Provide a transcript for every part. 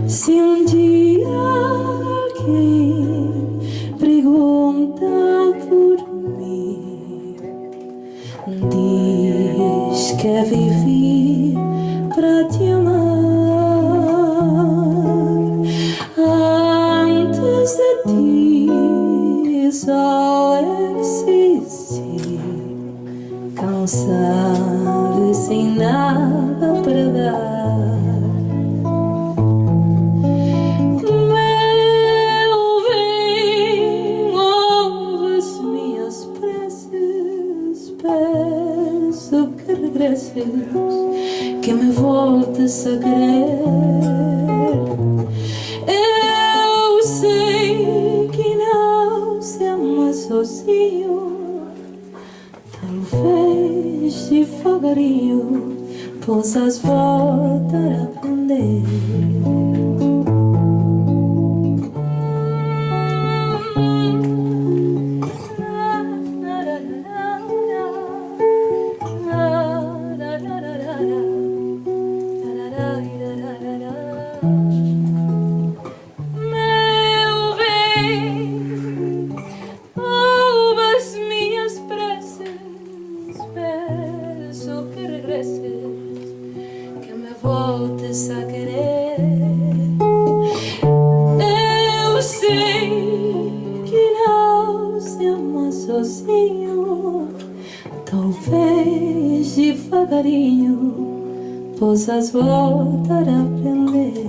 Se um dia alguém pergunta por mim, diz que vivi para te amar. Antes de ti só existi, cansado e sem nada para dar. Peço que regresses, que me voltes a querer. Eu sei que não se ama sozinho, talvez devagarinho possas voltar a aprender. Meu bem, ouve as minhas preces, peço que regresses, que me voltes a querer. Eu sei que não se ama sozinho, talvez devagarinho possas voltar a aprender.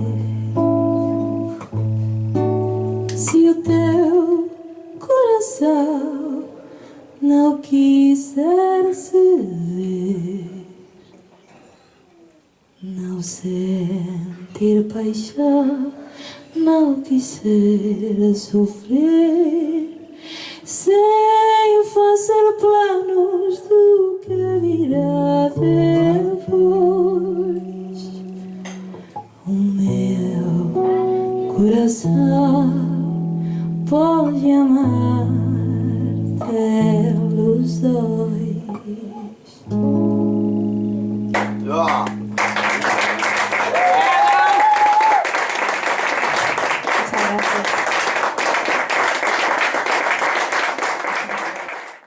Se o teu coração não quiser se ver, não sentir paixão, não quiser sofrer, sem fazer planos do que virá depois, o meu coração pode amar pelos dois.